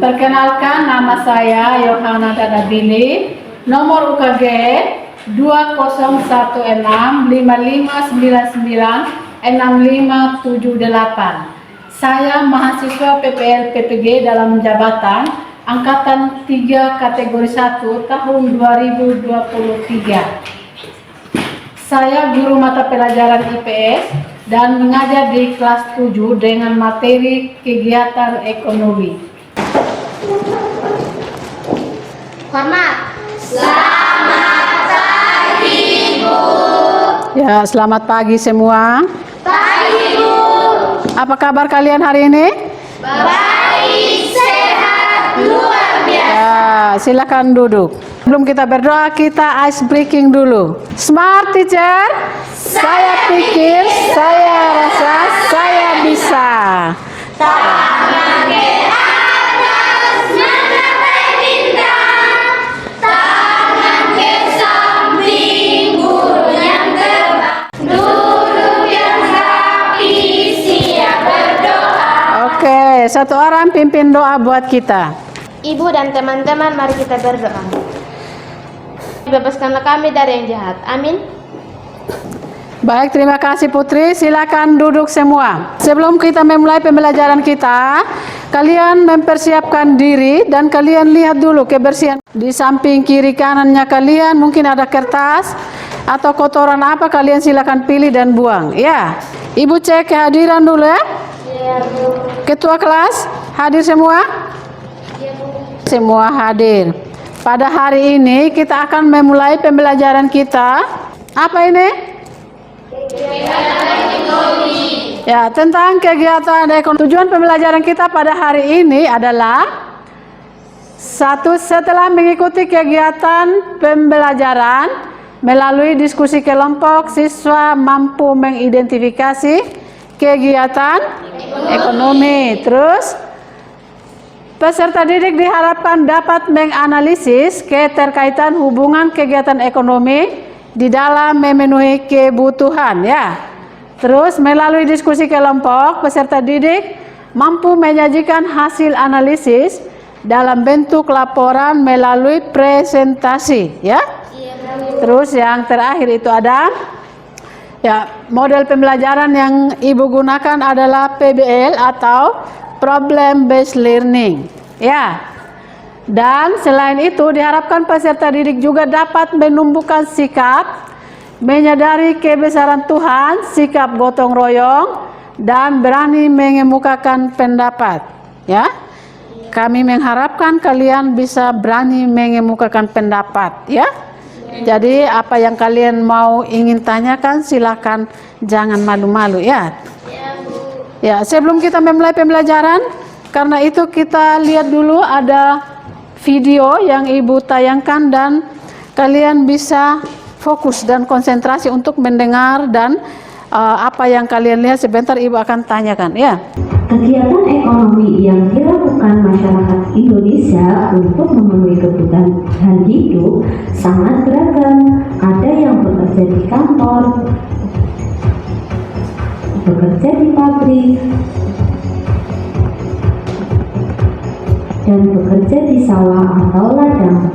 Perkenalkan, nama saya Yohana Dadabili, nomor UKG 201155996578. Saya mahasiswa PPL PPG dalam jabatan Angkatan 3 kategori 1 tahun 2023. Saya guru mata pelajaran IPS dan mengajar di kelas 7 dengan materi kegiatan ekonomi. Hormat. Selamat pagi, Bu. Ya, selamat pagi semua. Pagi, Bu. Apa kabar kalian hari ini? Baik, sehat, luar biasa. Ya, silakan duduk. Sebelum kita berdoa, kita ice breaking dulu. Smart teacher, saya pikir, saya rasa, saya bisa. Tangan ke atas, mencapai bintang. Tangan ke samping, guru yang terbang. Duduk yang rapi, siap berdoa. Oke, satu orang pimpin doa buat kita. Ibu dan teman-teman, mari kita berdoa. Bebaskanlah kami dari yang jahat. Amin. Baik, terima kasih Putri. Silakan duduk semua. Sebelum kita memulai pembelajaran kita, kalian mempersiapkan diri dan kalian lihat dulu kebersihan. Di samping kiri kanannya kalian mungkin ada kertas atau kotoran apa, kalian silakan pilih dan buang. Ya, Ibu cek kehadiran dulu ya. Ketua kelas hadir semua? Semua hadir. Pada hari ini kita akan memulai pembelajaran kita. Apa ini? Kegiatan ekonomi. Ya, tentang kegiatan ekonomi. Tujuan pembelajaran kita pada hari ini adalah satu, setelah mengikuti kegiatan pembelajaran melalui diskusi kelompok, siswa mampu mengidentifikasi kegiatan ekonomi. Terus peserta didik diharapkan dapat menganalisis keterkaitan hubungan kegiatan ekonomi di dalam memenuhi kebutuhan, ya. Terus melalui diskusi kelompok, peserta didik mampu menyajikan hasil analisis dalam bentuk laporan melalui presentasi, ya. Terus yang terakhir itu ada, ya, model pembelajaran yang Ibu gunakan adalah PBL atau Problem Based Learning, ya. Dan selain itu diharapkan peserta didik juga dapat menumbuhkan sikap menyadari kebesaran Tuhan, sikap gotong royong, dan berani mengemukakan pendapat, ya. Kami mengharapkan kalian bisa berani mengemukakan pendapat, ya. Jadi apa yang kalian mau ingin tanyakan silakan, jangan malu-malu, ya. Ya, sebelum kita memulai pembelajaran, karena itu kita lihat dulu ada video yang Ibu tayangkan dan kalian bisa fokus dan konsentrasi untuk mendengar dan apa yang kalian lihat sebentar Ibu akan tanyakan, ya. Kegiatan ekonomi yang dilakukan masyarakat Indonesia untuk memenuhi kebutuhan hidup sangat beragam. Ada yang bekerja di kantor, bekerja di pabrik, dan bekerja di sawah atau ladang.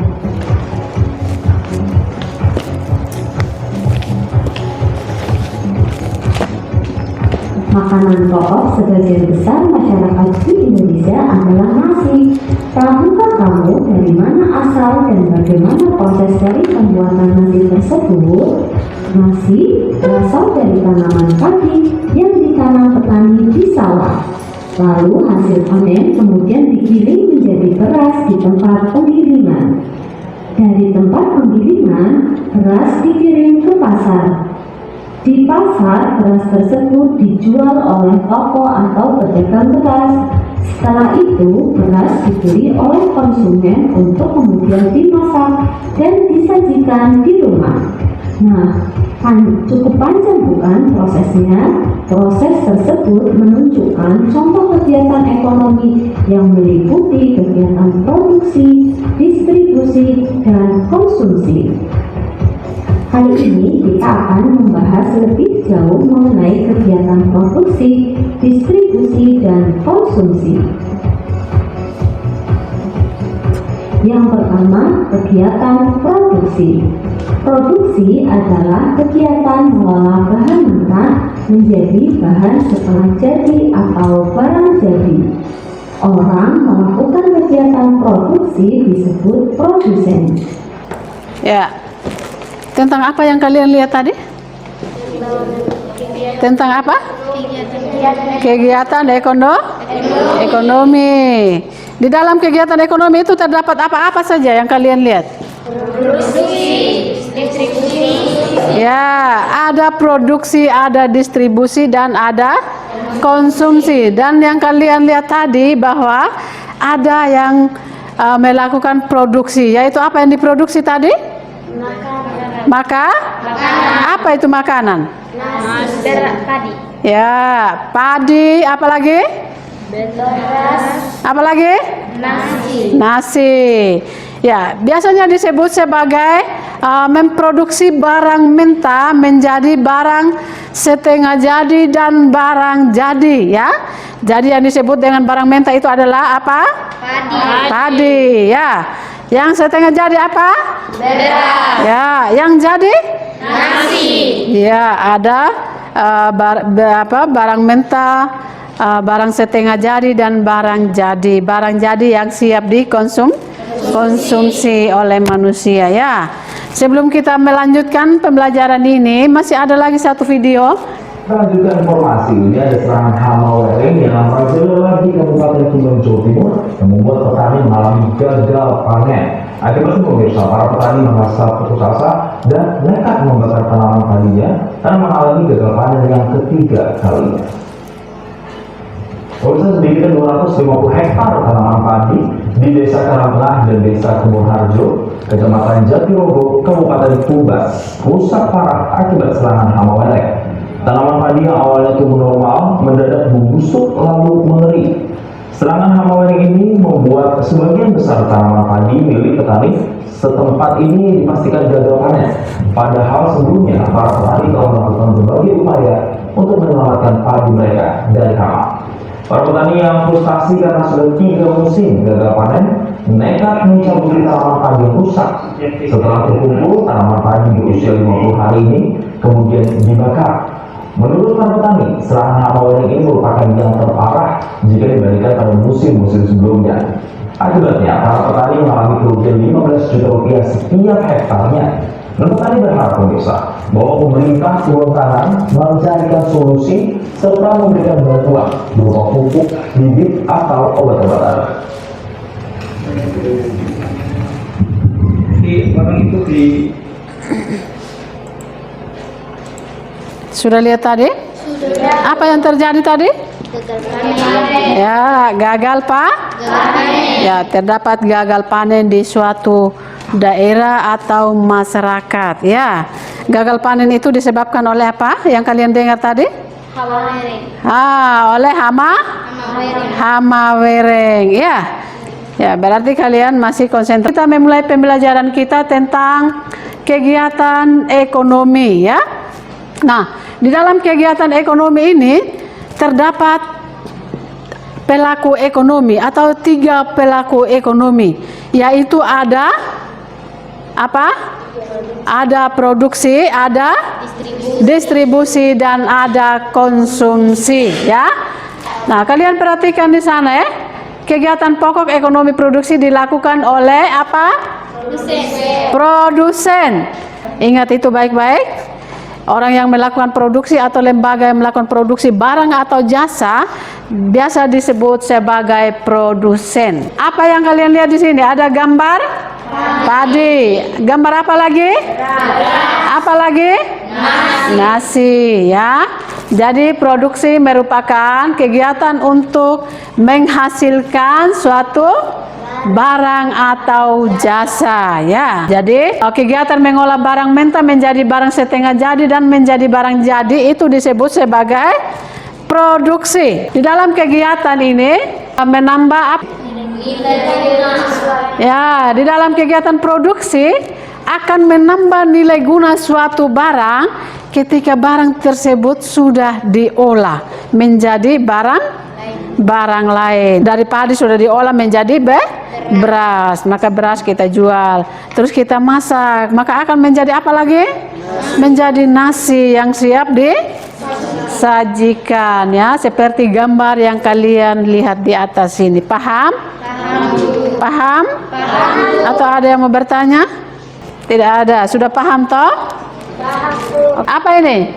Makanan pokok sebagian besar masyarakat di Indonesia adalah nasi. Tahukah kamu dari mana asal dan bagaimana proses dari pembuatan nasi tersebut? Nasi berasal dari tanaman padi yang ditanam petani di sawah. Lalu hasil panen kemudian digiling menjadi beras di tempat penggilingan. Dari tempat penggilingan, beras dikirim ke pasar. Di pasar, beras tersebut dijual oleh toko atau pedagang beras. Setelah itu, beras dibeli oleh konsumen untuk kemudian dimasak dan disajikan di rumah. Nah, cukup panjang bukan prosesnya? Proses tersebut menunjukkan contoh kegiatan ekonomi yang meliputi kegiatan produksi, distribusi, dan konsumsi. Kali ini kita akan membahas lebih jauh mengenai kegiatan produksi, distribusi, dan konsumsi. Yang pertama, kegiatan produksi. Produksi adalah kegiatan mengolah bahan mentah menjadi bahan setengah jadi atau barang jadi. Orang melakukan kegiatan produksi disebut produsen. Ya. Tentang apa yang kalian lihat tadi? Tentang apa? Kegiatan ekonomi. Di dalam kegiatan ekonomi itu terdapat apa-apa saja yang kalian lihat? Ya, ada produksi, ada distribusi, dan ada konsumsi. Dan yang kalian lihat tadi bahwa ada yang melakukan produksi, yaitu apa yang diproduksi tadi? Apa itu makanan? Padi. Ya, padi, apa lagi? Apa lagi? Nasi. Ya, biasanya disebut sebagai memproduksi barang mentah menjadi barang setengah jadi dan barang jadi, ya. Jadi yang disebut dengan barang mentah itu adalah apa? Padi, ya. Yang setengah jadi apa? Beras. Ya, yang jadi? Nasi. Ya, ada barang mentah, barang setengah jadi dan barang jadi. Barang jadi yang siap dikonsumsi oleh manusia, ya. Sebelum kita melanjutkan pembelajaran ini, masih ada lagi satu video. Melanjutkan informasi, ini ada serangan hama wereng yang merajalela di Kabupaten Subang, Jawa Timur yang membuat petani mengalami gagal panen. Akibatnya pemirsa, para petani merasa putus asa dan nekat membakar tanaman padinya karena mengalami gagal panen yang ketiga kalinya. Pemirsa, sedikitnya 250 hektar tanaman padi di Desa Karangtengah dan Desa Kebun Harjo, Kecamatan Jatirogo, Kabupaten Tuban, rusak parah akibat serangan hama wereng. Tanaman padi yang awalnya tumbuh normal mendadak membusuk lalu mengering. Serangan hama wereng ini membuat sebagian besar tanaman padi milik petani setempat ini dipastikan gagal panen. Padahal sebelumnya para petani telah melakukan berbagai upaya untuk menyelamatkan padi mereka dari hama. Para petani yang frustasi karena sudah 3 musim gagal panen nekat mencabut tanaman padi yang rusak. Setelah terkumpul, tanaman padi berusia 50 hari ini kemudian dibakar. Menurut para petani, serangan hama wereng ini merupakan yang terparah jika dibandingkan pada musim-musim sebelumnya. Akibatnya, para petani mengalami kerugian 15 juta rupiah setiap hektarnya. Dan petani berharap pemirsa bahwa pemerintah turun tangan mencarikan solusi serta memberikan bantuan berupa pupuk, bibit, atau obat-obatan. Di barang itu Sudah lihat tadi? Apa yang terjadi tadi? Ya, gagal panen. Ya, terdapat gagal panen di suatu daerah atau masyarakat. Ya, gagal panen itu disebabkan oleh apa? Yang kalian dengar tadi? Oleh hama wereng. Ya, ya, berarti kalian masih konsentrasi. Kita memulai pembelajaran kita tentang kegiatan ekonomi, ya. Nah, di dalam kegiatan ekonomi ini terdapat pelaku ekonomi atau 3 pelaku ekonomi, yaitu ada apa? Ada produksi, ada distribusi, dan ada konsumsi, ya. Nah, kalian perhatikan di sana, ya. Kegiatan pokok ekonomi produksi dilakukan oleh apa? Produsen. Ingat itu baik-baik. Orang yang melakukan produksi atau lembaga yang melakukan produksi barang atau jasa biasa disebut sebagai produsen. Apa yang kalian lihat di sini? Ada gambar padi. Gambar apa lagi? Apa lagi? Nasi, ya. Jadi produksi merupakan kegiatan untuk menghasilkan suatu barang atau jasa, ya. Jadi kegiatan mengolah barang mentah menjadi barang setengah jadi dan menjadi barang jadi itu disebut sebagai produksi. Di dalam kegiatan ini menambah ya, di dalam kegiatan produksi akan menambah nilai guna suatu barang ketika barang tersebut sudah diolah menjadi barang lain. Dari padi sudah diolah menjadi beras. Maka beras kita jual. Terus kita masak, maka akan menjadi apa lagi? Menjadi nasi yang siap disajikan ya, seperti gambar yang kalian lihat di atas ini. Paham? Paham? Atau ada yang mau bertanya? Tidak ada. Sudah paham toh? Apa ini?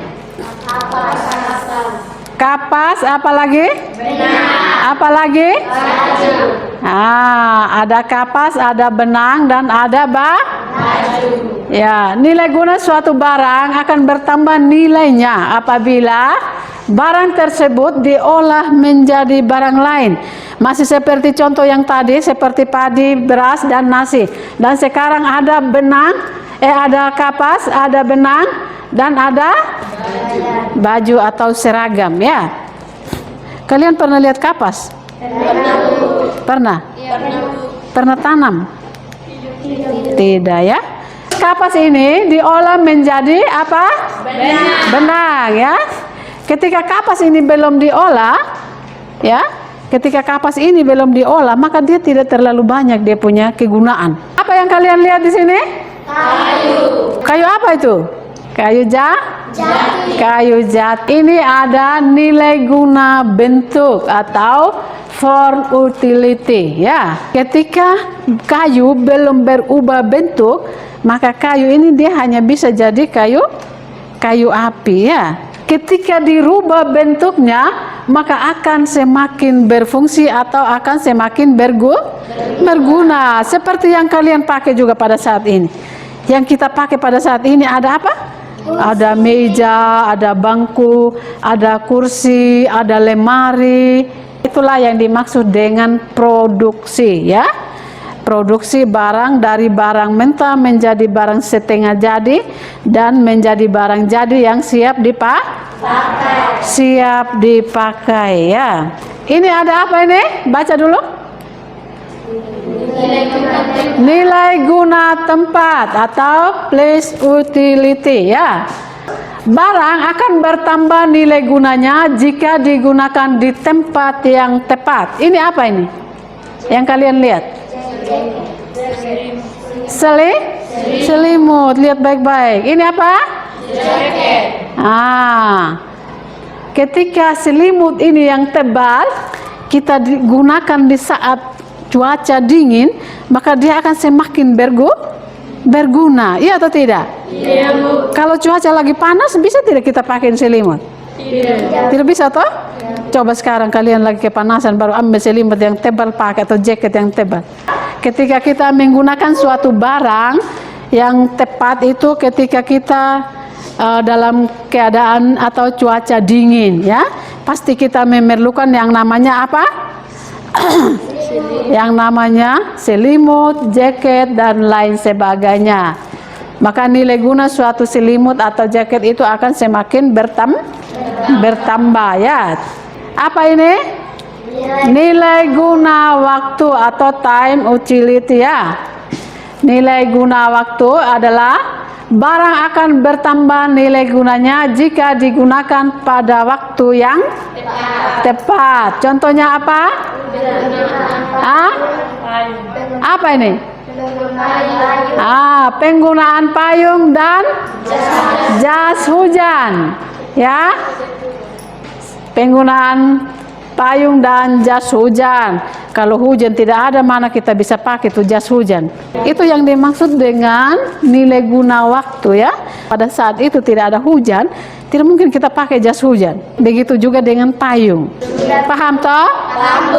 Kapas, apa lagi? Apa lagi? Ada kapas, ada benang, dan ada baju. Ya, nilai guna suatu barang akan bertambah nilainya apabila barang tersebut diolah menjadi barang lain. Masih seperti contoh yang tadi, seperti padi, beras, dan nasi. Dan sekarang ada ada kapas, ada benang, dan ada baju atau seragam ya. Kalian pernah lihat kapas? Pernah? Pernah tanam? Tidak ya. Kapas ini diolah menjadi apa? Benang ya. Ketika kapas ini belum diolah ya, ketika kapas ini belum diolah, maka dia tidak terlalu banyak dia punya kegunaan. Apa yang kalian lihat di sini? Kayu. Kayu apa itu? Kayu jati. Kayu jati. Ini ada nilai guna bentuk atau form utility ya. Ketika kayu belum berubah bentuk, maka kayu ini dia hanya bisa jadi kayu api ya. Ketika dirubah bentuknya, maka akan semakin berfungsi atau akan semakin berguna. Seperti yang kalian pakai juga pada saat ini. Yang kita pakai pada saat ini ada apa? Ada meja, ada bangku, ada kursi, ada lemari. Itulah yang dimaksud dengan produksi ya. Produksi barang dari barang mentah menjadi barang setengah jadi dan menjadi barang jadi yang siap dipakai ya. Ini ada apa ini? Baca dulu. Nilai guna tempat atau place utility ya. Barang akan bertambah nilai gunanya jika digunakan di tempat yang tepat. Ini apa ini? Yang kalian lihat? Selimut. Lihat baik-baik. Ini apa? Jaket. Ketika selimut ini yang tebal kita digunakan di saat cuaca dingin, maka dia akan semakin berguna. Iya atau tidak? Iya, Bu. Kalau cuaca lagi panas, bisa tidak kita pakai selimut? Tidak bisa toh? Coba sekarang kalian lagi kepanasan baru ambil selimut yang tebal pakai atau jaket yang tebal. Ketika kita menggunakan suatu barang yang tepat itu ketika kita dalam keadaan atau cuaca dingin ya, pasti kita memerlukan yang namanya apa? Yang namanya selimut, jaket, dan lain sebagainya. Maka nilai guna suatu selimut atau jaket itu akan semakin bertambah ya. Apa ini? Nilai guna waktu atau time utility ya. Nilai guna waktu adalah barang akan bertambah nilai gunanya jika digunakan pada waktu yang tepat. Contohnya apa? Apa ini? Penggunaan payung dan jas hujan ya. Penggunaan payung dan jas hujan. Kalau hujan tidak ada, mana kita bisa pakai tuh jas hujan. Itu yang dimaksud dengan nilai guna waktu ya. Pada saat itu tidak ada hujan, tidak mungkin kita pakai jas hujan. Begitu juga dengan payung. Paham toh?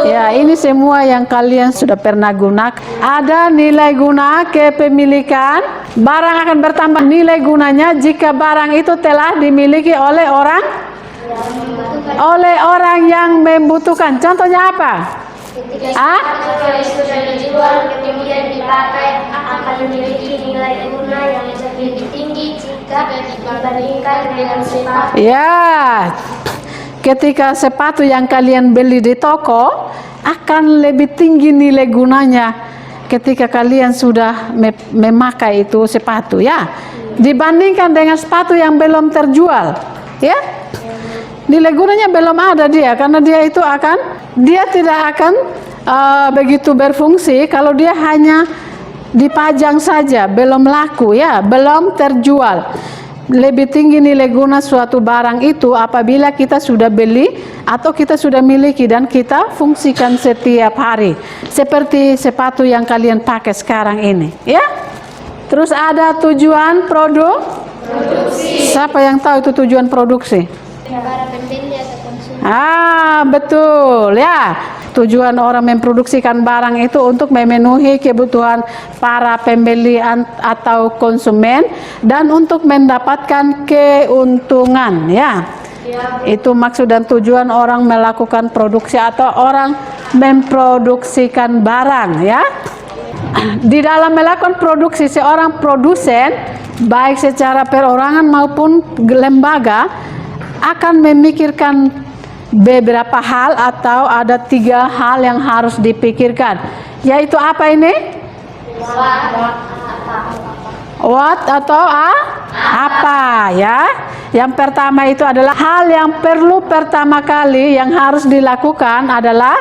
Ya, ini semua yang kalian sudah pernah gunakan. Ada nilai guna kepemilikan. Barang akan bertambah nilai gunanya jika barang itu telah dimiliki oleh orang yang membutuhkan. Contohnya apa? Ketika sudah dijual kemudian dipakai akan memiliki nilai guna yang lebih tinggi jika dibandingkan dengan sepatu. Ya, ketika sepatu yang kalian beli di toko akan lebih tinggi nilai gunanya ketika kalian sudah memakai itu sepatu ya, dibandingkan dengan sepatu yang belum terjual ya. Nilai gunanya belum ada dia, karena dia tidak akan begitu berfungsi kalau dia hanya dipajang saja, belum laku ya, belum terjual. Lebih tinggi nilai guna suatu barang itu apabila kita sudah beli atau kita sudah miliki dan kita fungsikan setiap hari. Seperti sepatu yang kalian pakai sekarang ini, ya. Terus ada tujuan produksi. Siapa yang tahu itu tujuan produksi? Para pembeli atau konsumen. Betul ya. Tujuan orang memproduksikan barang itu untuk memenuhi kebutuhan para pembeli atau konsumen dan untuk mendapatkan keuntungan ya. Itu maksud dan tujuan orang melakukan produksi atau orang memproduksikan barang ya. Di dalam melakukan produksi seorang produsen baik secara perorangan maupun lembaga akan memikirkan beberapa hal atau ada 3 hal yang harus dipikirkan, yaitu apa ini? What atau apa ya? Yang pertama itu adalah hal yang perlu pertama kali yang harus dilakukan adalah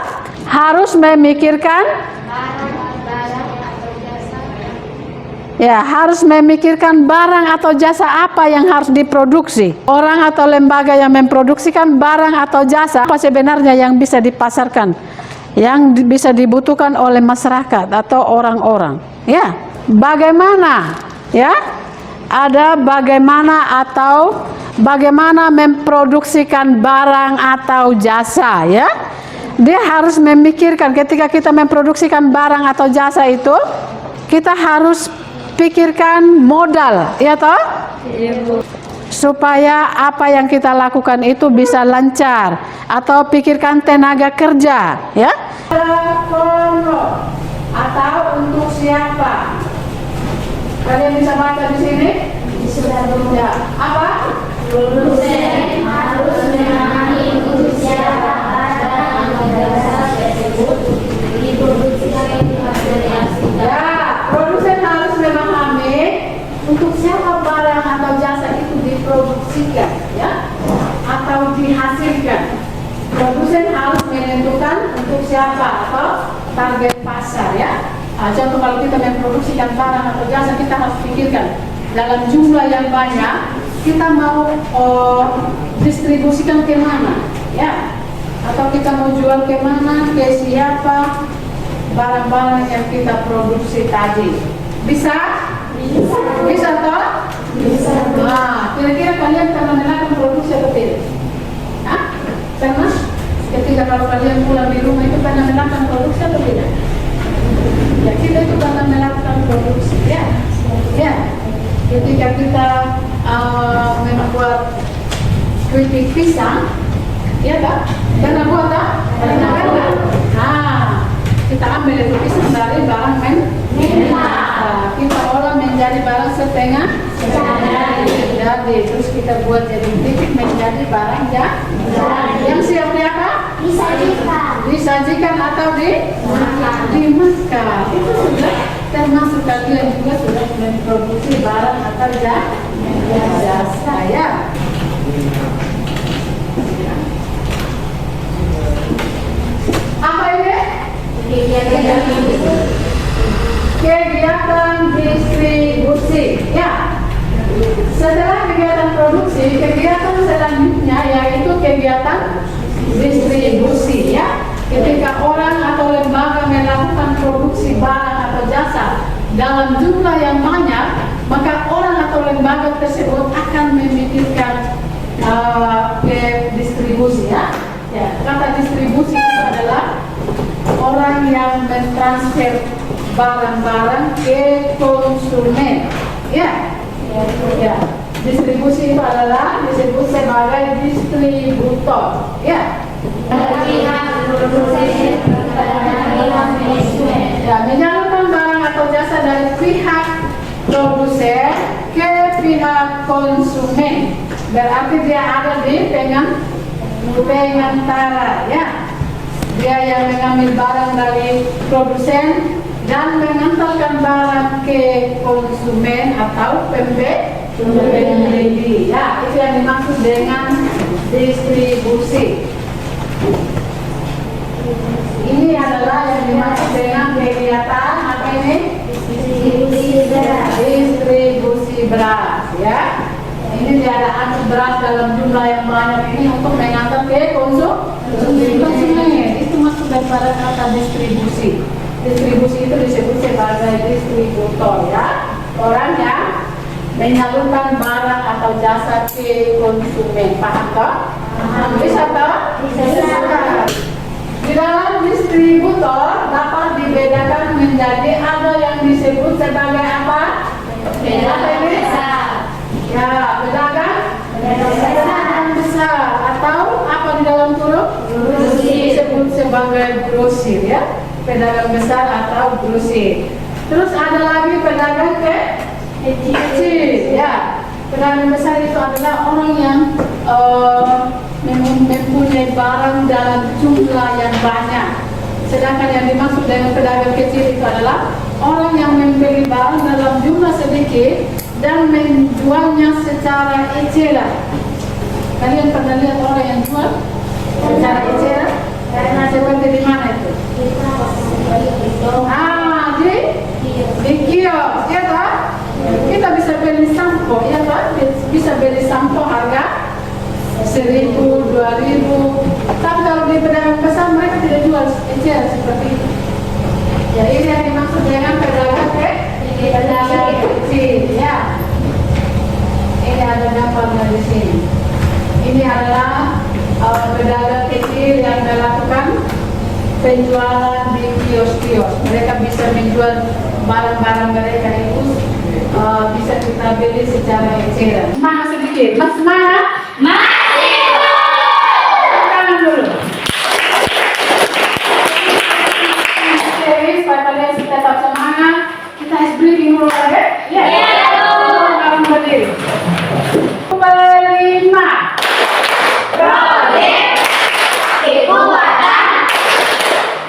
harus memikirkan ya, harus memikirkan barang atau jasa apa yang harus diproduksi. Orang atau lembaga yang memproduksikan barang atau jasa apa sebenarnya yang bisa dipasarkan, yang bisa dibutuhkan oleh masyarakat atau orang-orang. Ya, bagaimana? Ya, ada bagaimana atau bagaimana memproduksikan barang atau jasa. Ya, dia harus memikirkan ketika kita memproduksikan barang atau jasa itu, kita harus pikirkan modal, ya toh? Supaya apa yang kita lakukan itu bisa lancar, atau pikirkan tenaga kerja, ya? Atau untuk siapa? Kalian bisa baca di sini? Sudah Ya. Apa? produsen harus memahami untuk siapa barang atau jasa tersebut diproduksikan dari asing. Ya, produsen harus memahami untuk siapa barang atau jasa itu diproduksikan, ya, atau dihasilkan. Produsen harus menentukan untuk siapa atau target pasar, ya. Contoh kalau kita memproduksikan barang atau jasa, kita harus pikirkan dalam jumlah yang banyak kita mau distribusikan ke mana, ya, atau kita mau jual ke mana, ke siapa barang-barang yang kita produksi tadi. Bisa? Bisa toh? Bisa. Nah, kira-kira kalian pernah melakukan produksi atau tidak? Hah? Pernah? Ketika kalau kalian pulang di rumah itu pernah melakukan produksi atau tidak? Ya, kita itu pernah melakukan produksi, ya. Ya. Ketika kita membuat keripik pisang, ya tak? Pernah buat tak? Pernah. Nah, kita ambil itu pisang dari barang mentah, kita olah menjadi barang setengah jadi, terus kita buat jadi keripik menjadi barang yang siap apa? Disajikan atau dimakan. Itu sudah termasuk kalian juga sudah memproduksi barang atau jasa, ya. Apa ini? Kegiatan distribusi, ya. Setelah kegiatan produksi, kegiatan selanjutnya yaitu kegiatan distribusi, ya. Ketika orang atau lembaga melakukan produksi barang atau jasa dalam jumlah yang banyak, maka orang atau lembaga tersebut akan memikirkan ke distribusi, ya. Ya, kata distribusi itu adalah orang yang mentransfer barang-barang ke konsumen, ya. Ya, distribusi itu adalah disebut sebagai distributor, ya. Ya, menyalurkan barang atau jasa dari pihak produsen ke pihak konsumen, berarti dia ada di pengantara, ya. Dia yang mengambil barang dari produsen dan mengantarkan barang ke konsumen atau pembeli, ya. Itu yang dimaksud dengan distribusi. Ini adalah yang dimaksud dengan kegiatan apa ini? Distribusi beras, ya. Ini diadakan beras dalam jumlah yang banyak ini untuk mengantar ke konsumen. Itu maksud daripada kata distribusi. Distribusi itu disebut sebagai distributor, ya. Orang yang menyalurkan barang atau jasa ke konsumen. Paham toh? Bisa toh? Bisa. Di dalam distributor dapat dibedakan menjadi ada yang disebut sebagai apa? Pedagang besar. Ya, pedagang besar atau apa di dalam huruf? Disebut sebagai grosir, ya. Pedagang besar atau grosir. Terus ada lagi pedagang kecil, ya. Pedagang besar itu adalah orang yang mempunyai barang dalam jumlah yang banyak. Sedangkan yang dimaksud dengan pedagang kecil itu adalah orang yang membeli barang dalam jumlah sedikit dan menjualnya secara eceran. Kalian pernah lihat orang yang jual secara eceran? Seperti di mana itu? Di kios, ya kan? Kita bisa beli sampo, ya kan? Bisa beli sampo harga 1.000, 2.000. Tapi kalau di pedagang besar mereka tidak jual eceran seperti itu. Ya, ini yang dimaksud dengan pedagang kecil, ya. Ini ada gambarnya di sini. Ini adalah pedagang kecil yang melakukan penjualan di kios-kios. Mereka bisa menjual barang-barang mereka itu bisa kita beli secara eceran. Semangat sedikit, mas semangat? Tangan dulu. Oke, supaya kalian tetap semangat, kita ice breathing dulu ya? Ya. Sekarang berdiri. Kelima. Proyek kekuatan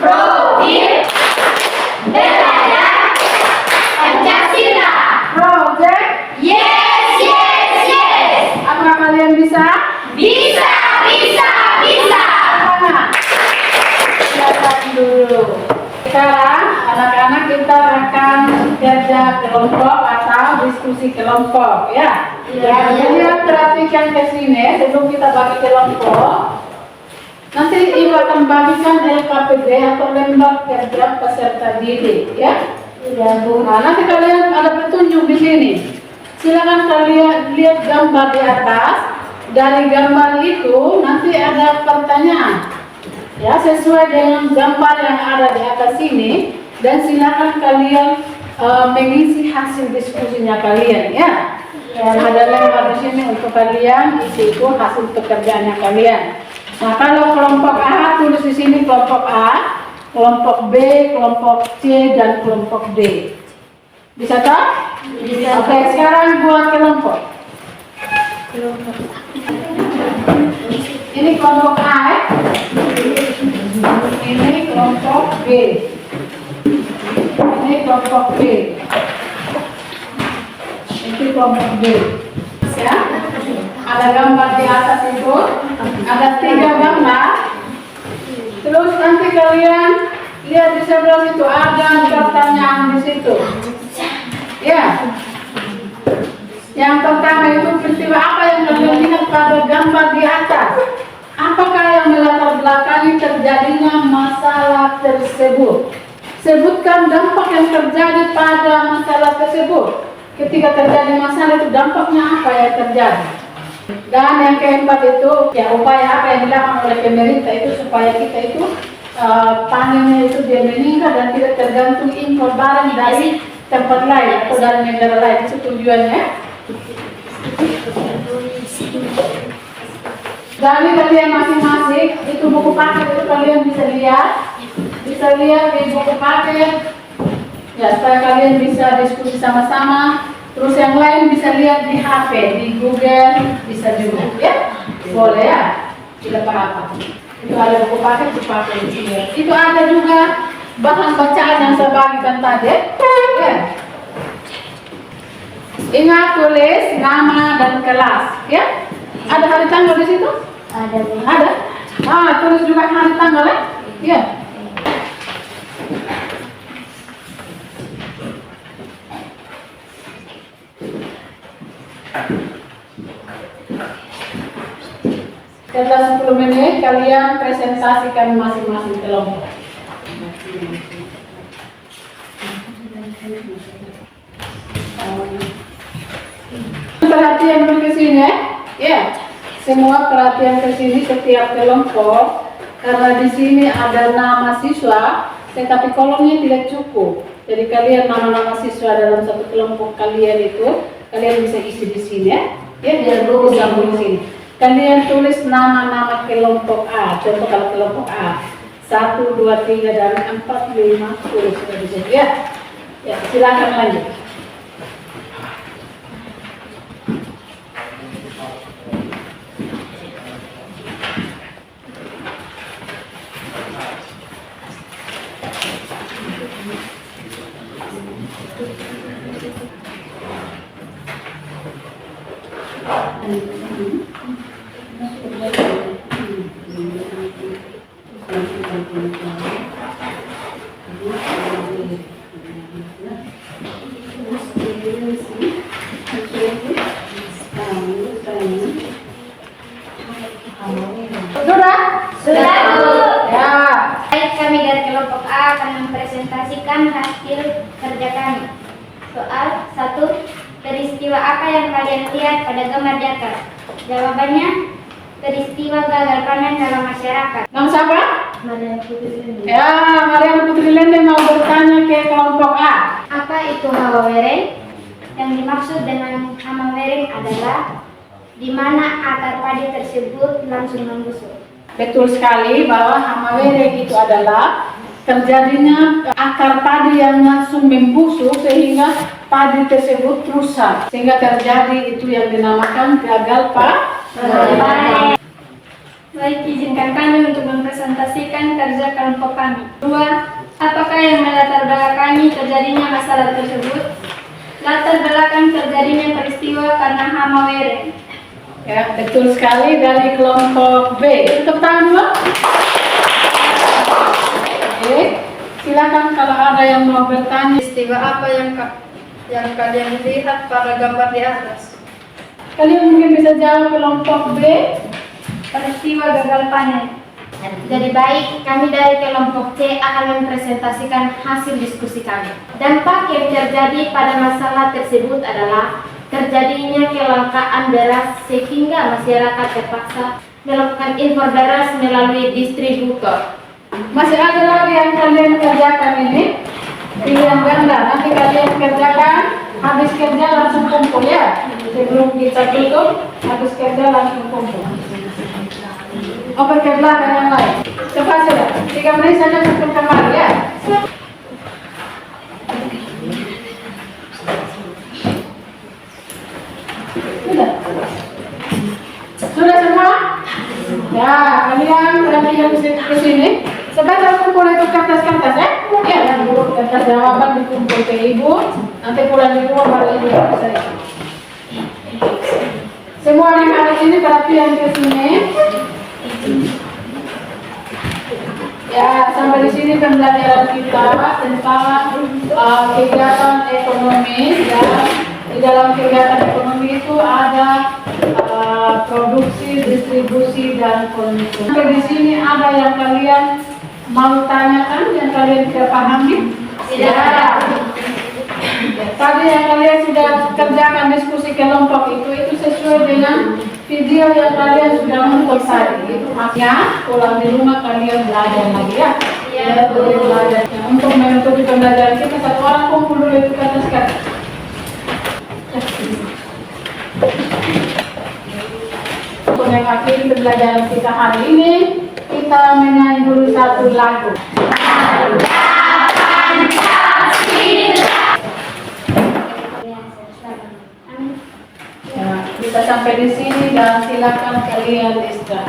profil belajar Pancasila. Project. Yes. Apakah kalian bisa? Bisa. Semangat. Silakan dulu. Sekarang anak-anak kita akan kerja kelompok atau diskusi kelompok, ya. Jadi perhatikan ke sini sebelum kita bagi kelompok. Nanti ibu akan bagikan LKPD atau lembar kerja peserta didik, ya. Nah, nanti kalian ada petunjuk di sini. Silakan kalian lihat gambar di atas. Dari gambar itu nanti ada pertanyaan, ya, sesuai dengan gambar yang ada di atas sini. Dan silakan kalian mengisi hasil diskusinya kalian, ya. Ada lembar di sini untuk kalian isi itu hasil pekerjaannya kalian. Nah, kalau kelompok A tulis di sini kelompok A, kelompok B, kelompok C, dan kelompok D. Bisa toh? Bisa. Oke, sekarang buat kelompok. Ini kelompok A, ini kelompok B, ini kelompok B, ini kelompok B. Ya, ada gambar di atas itu, ada 3 gambar. Terus nanti kalian lihat di sebelah situ ada pertanyaan di situ. Ya. Yang pertama itu peristiwa apa yang kalian lihat pada gambar di atas? Apakah yang melatar belakangi terjadinya masalah tersebut? Sebutkan dampak yang terjadi pada masalah tersebut. Ketika terjadi masalah itu dampaknya apa yang terjadi? Dan yang keempat itu, ya, upaya apa yang dilakukan oleh pemerintah itu supaya kita itu panennya itu dia meningkat dan tidak tergantung impor barang dari tempat lain atau dari negara lain. Itu tujuannya. Dari kalian masing-masing itu buku paket itu kalian bisa lihat di buku paket, ya, supaya kalian bisa diskusi sama-sama. Terus yang lain bisa lihat di HP, di Google bisa juga, ya, boleh, ya, tidak apa-apa. Itu ada buku paket dipakai di sini. Itu ada juga bahan bacaan yang saya bagikan tadi, ya. Ingat tulis nama dan kelas, ya. Ada hari tanggal di situ? Ada. Tulis juga hari tanggal, ya. Ya. Setelah 10 menit, kalian presentasikan masing-masing kelompok. Perhatian ke sini, ya. Semua perhatian ke sini setiap kelompok, karena di sini ada nama siswa, tetapi kolomnya tidak cukup. Jadi kalian nama-nama siswa dalam satu kelompok kalian itu, kalian bisa isi di sini ya. Ya, biar guru sambung di sini. Kalian tulis nama-nama kelompok A. Contoh kalau kelompok A 1, 2, 3 dan 4, 5, 10 sudah bisa ya. Ya, silakan lanjut. Sudah, Bu. Ya. Baik, kami dari kelompok A akan mempresentasikan hasil kerja kami. Soal 1. Peristiwa apa yang kalian lihat pada gambar di atas? Jawabannya, peristiwa gagal panen dalam masyarakat. Nama siapa? Mariana Putri Lendeng. Ya, Mariana Putri Lendeng mau bertanya ke kelompok A. Apa itu hawa wereng? Yang dimaksud dengan hawa wereng adalah di mana akar padi tersebut langsung membusuk. Betul sekali bahwa hama wereng itu adalah terjadinya akar padi yang langsung membusuk sehingga padi tersebut rusak, sehingga terjadi itu yang dinamakan gagal panen. Baik, izinkan kami untuk mempresentasikan kerja kelompok kami. 2. Apakah yang melatar belakangi terjadinya masalah tersebut? Latar belakang terjadinya peristiwa karena hama wereng. Ya, betul sekali dari kelompok B. Tepuk tangan dulu. Oke, silakan kalau ada yang mau bertanya. Peristiwa apa yang kalian lihat pada gambar di atas? Kalian mungkin bisa jawab kelompok B. Peristiwa gagal panen. Jadi baik, kami dari kelompok C akan mempresentasikan hasil diskusi kami. Dampak yang terjadi pada masalah tersebut adalah terjadinya kelangkaan beras sehingga masyarakat terpaksa melakukan impor beras melalui distributor. Masih ada lagi yang kalian kerjakan ini? Pilihan ganda. Nanti kalian kerjakan, habis kerja langsung kumpul ya. Sebelum kita tutup, habis kerja langsung kumpul. Oper ke belakang yang lain. Cepat sudah. 3 menit saja kumpul kembali ya. Sudah semua? Ya, kalian perhatikan ke sini. Sebentar kumpul itu kertas-kertas ya. Ya, dan dulu kertas jawaban dikumpul ke ibu. Nanti pulang di rumah baru ibu bisa isi. Semua yang ada di sini perhatian ke sini. Ya, sampai di sini pembelajaran kita tentang kegiatan ekonomi. Ya, di dalam kegiatan ekonomi itu ada produksi, distribusi, dan konsumsi. Sampai di sini ada yang kalian mau tanyakan, yang kalian tidak pahami? Ya. Tadi yang kalian sudah kerjakan diskusi kelompok itu sesuai dengan video yang kalian sudah nonton tadi. Itu maksudnya pulang di rumah kalian belajar lagi ya. Ya, boleh belajar. Untuk mengikuti pembelajaran kita, satu orang kumpul dulu itu ke atas kan. Untuk mengakhiri pembelajaran kita hari ini, kita menyanyi dulu satu lagu. Ya, kita sampai di sini dan silakan kalian istirahat.